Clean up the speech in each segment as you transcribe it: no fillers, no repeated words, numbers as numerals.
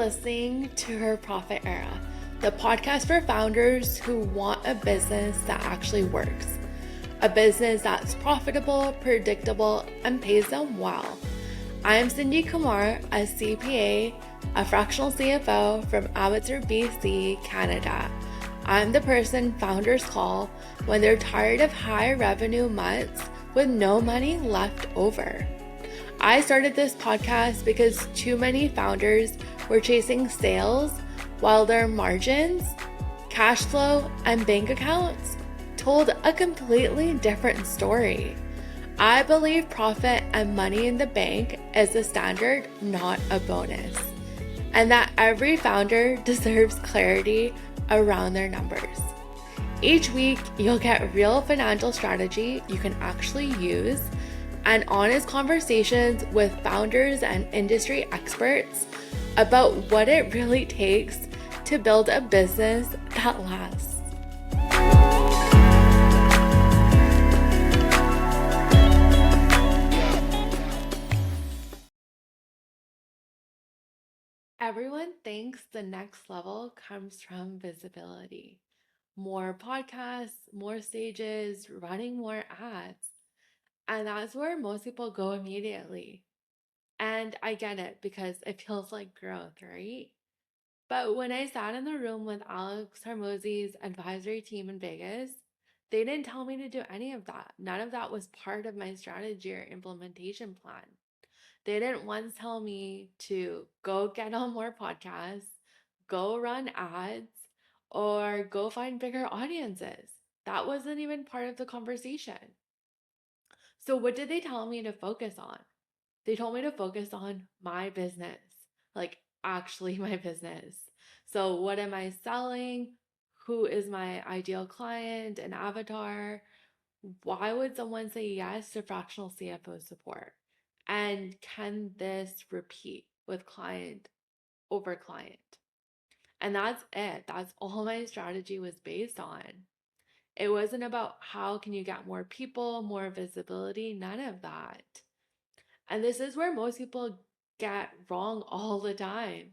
listening to Her Profit Era, the podcast for founders who want a business that actually works. A business that's profitable, predictable, and pays them well. I am Cindy Kumar, a CPA, a fractional CFO from Abbotsford, BC, Canada. I'm the person founders call when they're tired of high revenue months with no money left over. I started this podcast because too many founders were chasing sales while their margins, cash flow, and bank accounts told a completely different story. I believe profit and money in the bank is the standard, not a bonus, and that every founder deserves clarity around their numbers. Each week, you'll get real financial strategy you can actually use and honest conversations with founders and industry experts about what it really takes to build a business that lasts. Everyone thinks the next level comes from visibility. More podcasts, more stages, running more ads. And that's where most people go immediately. And I get it because it feels like growth, right? But when I sat in the room with Alex Hormozi's advisory team in Vegas, they didn't tell me to do any of that. None of that was part of my strategy or implementation plan. They didn't once tell me to go get on more podcasts, go run ads, or go find bigger audiences. That wasn't even part of the conversation. So, what did they tell me to focus on? They told me to focus on my business, like actually my business. So, what am I selling? Who is my ideal client and avatar? Why would someone say yes to fractional CFO support? And can this repeat with client over client? And that's it. That's all my strategy was based on. It wasn't about how can you get more people, more visibility, none of that. And this is where most people get wrong all the time.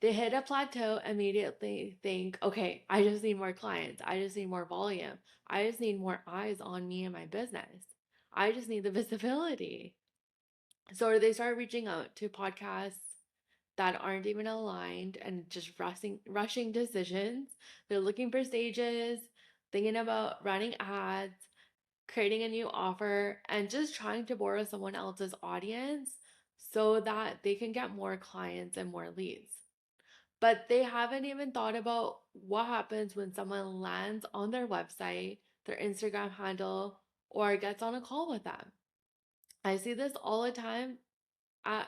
They hit a plateau, immediately think, okay, I just need more clients. I just need more volume. I just need more eyes on me and my business. I just need the visibility. So they start reaching out to podcasts that aren't even aligned and just rushing decisions. They're looking for stages, thinking about running ads, creating a new offer, and just trying to borrow someone else's audience so that they can get more clients and more leads. But they haven't even thought about what happens when someone lands on their website, their Instagram handle, or gets on a call with them. I see this all the time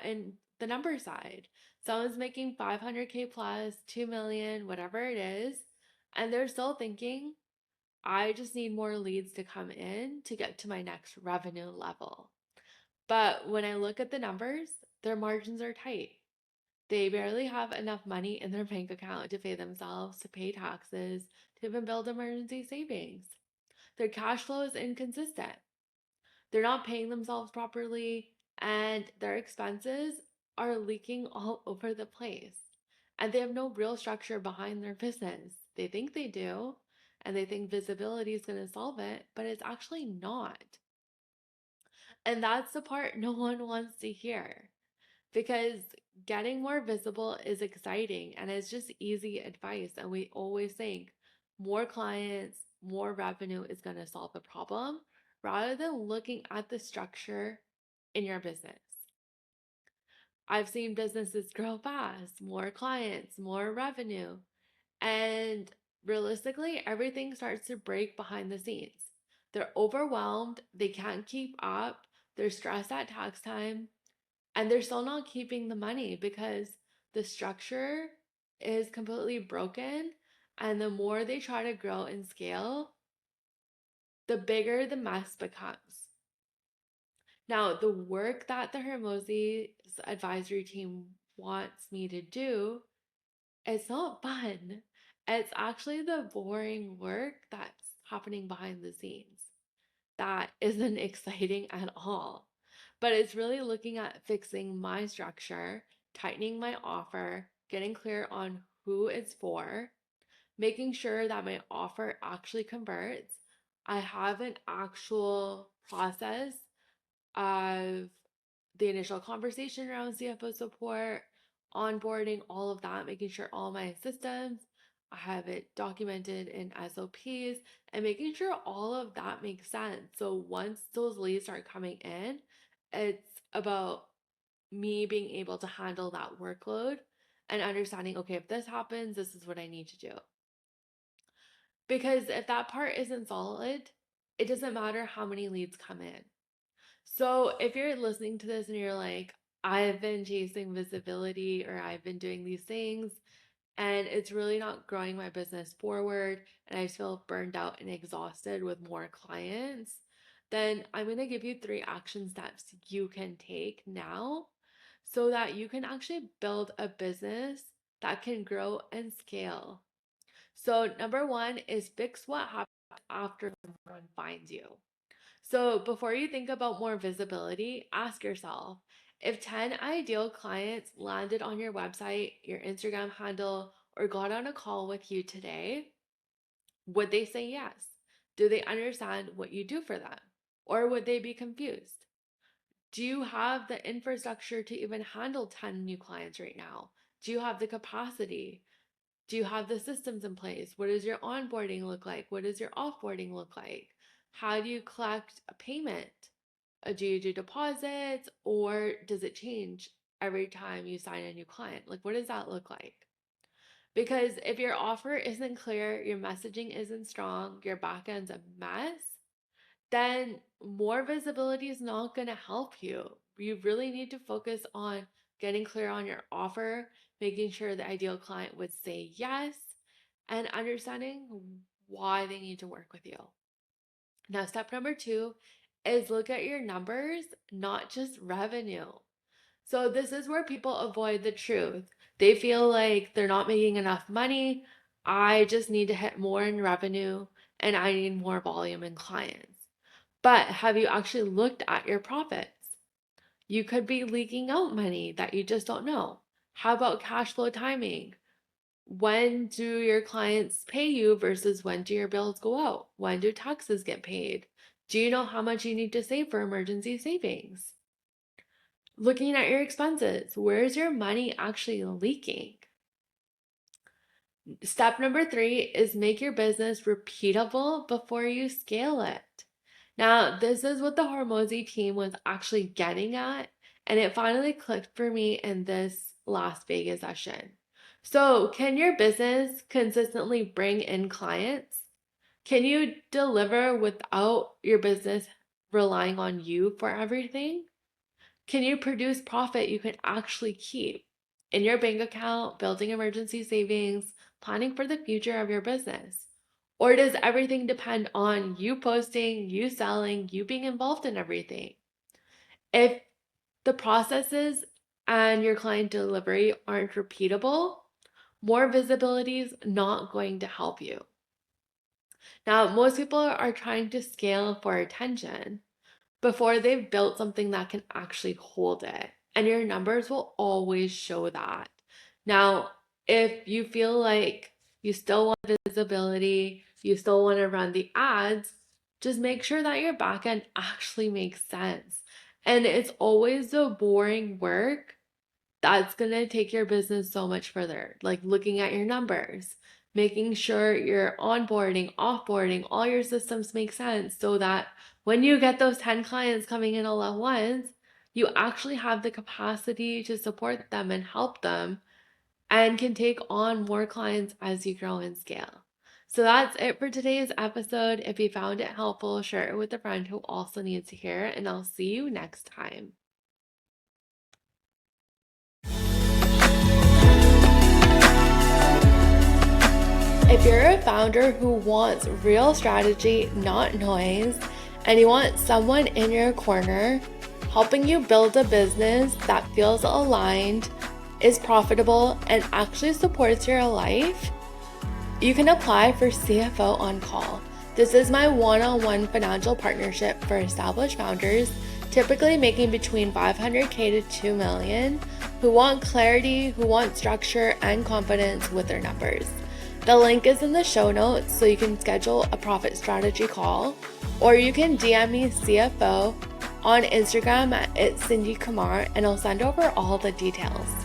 in the number side. Someone's making 500K plus, 2 million, whatever it is, and they're still thinking, I just need more leads to come in to get to my next revenue level. But when I look at the numbers, their margins are tight. They barely have enough money in their bank account to pay themselves, to pay taxes, to even build emergency savings. Their cash flow is inconsistent. They're not paying themselves properly, and their expenses are leaking all over the place. And they have no real structure behind their business. They think they do, and they think visibility is going to solve it, but it's actually not. And that's the part no one wants to hear because getting more visible is exciting and it's just easy advice. And we always think more clients, more revenue is going to solve the problem rather than looking at the structure in your business. I've seen businesses grow fast, more clients, more revenue, and realistically, everything starts to break behind the scenes. They're overwhelmed, they can't keep up, they're stressed at tax time, and they're still not keeping the money because the structure is completely broken. And the more they try to grow and scale, the bigger the mess becomes. Now, the work that the Hormozi's advisory team wants me to do, it's not fun. It's actually the boring work that's happening behind the scenes. That isn't exciting at all. But it's really looking at fixing my structure, tightening my offer, getting clear on who it's for, making sure that my offer actually converts. I have an actual process of the initial conversation around CFO support, onboarding, all of that, making sure all my systems, I have it documented in SOPs, and making sure all of that makes sense. So once those leads start coming in, it's about me being able to handle that workload and understanding, okay, if this happens, this is what I need to do. Because if that part isn't solid, it doesn't matter how many leads come in. So if you're listening to this and you're like, I've been chasing visibility or I've been doing these things and it's really not growing my business forward and I feel burned out and exhausted with more clients, then I'm going to give you 3 action steps you can take now so that you can actually build a business that can grow and scale. So number 1 is fix what happens after someone finds you. So before you think about more visibility, ask yourself, if 10 ideal clients landed on your website, your Instagram handle, or got on a call with you today, would they say yes? Do they understand what you do for them? Or would they be confused? Do you have the infrastructure to even handle 10 new clients right now? Do you have the capacity? Do you have the systems in place? What does your onboarding look like? What does your offboarding look like? How do you collect a payment? Do you do deposits or does it change every time you sign a new client? Like, what does that look like? Because if your offer isn't clear, your messaging isn't strong, your backend's a mess, then more visibility is not going to help you. You really need to focus on getting clear on your offer, making sure the ideal client would say yes, and understanding why they need to work with you. Now, step number 2 is look at your numbers, not just revenue. So, this is where people avoid the truth. They feel like they're not making enough money. I just need to hit more in revenue and I need more volume in clients. But have you actually looked at your profits? You could be leaking out money that you just don't know. How about cash flow timing? When do your clients pay you versus when do your bills go out? When do taxes get paid? Do you know how much you need to save for emergency savings? Looking at your expenses, where's your money actually leaking? Step number 3 is make your business repeatable before you scale it. Now, this is what the Hormozi team was actually getting at, and it finally clicked for me in this Las Vegas session. So, can your business consistently bring in clients? Can you deliver without your business relying on you for everything? Can you produce profit you can actually keep in your bank account, building emergency savings, planning for the future of your business? Or does everything depend on you posting, you selling, you being involved in everything? If the processes and your client delivery aren't repeatable, more visibility is not going to help you. Now, most people are trying to scale for attention before they've built something that can actually hold it. And your numbers will always show that. Now, if you feel like you still want visibility, you still want to run the ads, just make sure that your backend actually makes sense. And it's always the boring work that's going to take your business so much further. Like looking at your numbers, making sure your onboarding, offboarding, all your systems make sense so that when you get those 10 clients coming in all at once, you actually have the capacity to support them and help them and can take on more clients as you grow and scale. So that's it for today's episode. If you found it helpful, share it with a friend who also needs to hear it, and I'll see you next time. If you're a founder who wants real strategy, not noise, and you want someone in your corner helping you build a business that feels aligned, is profitable, and actually supports your life, you can apply for CFO on Call. This is my one-on-one financial partnership for established founders, typically making between $500K to $2 million, who want clarity, who want structure and confidence with their numbers. The link is in the show notes so you can schedule a profit strategy call, or you can DM me CFO on Instagram at @CindyKamar and I'll send over all the details.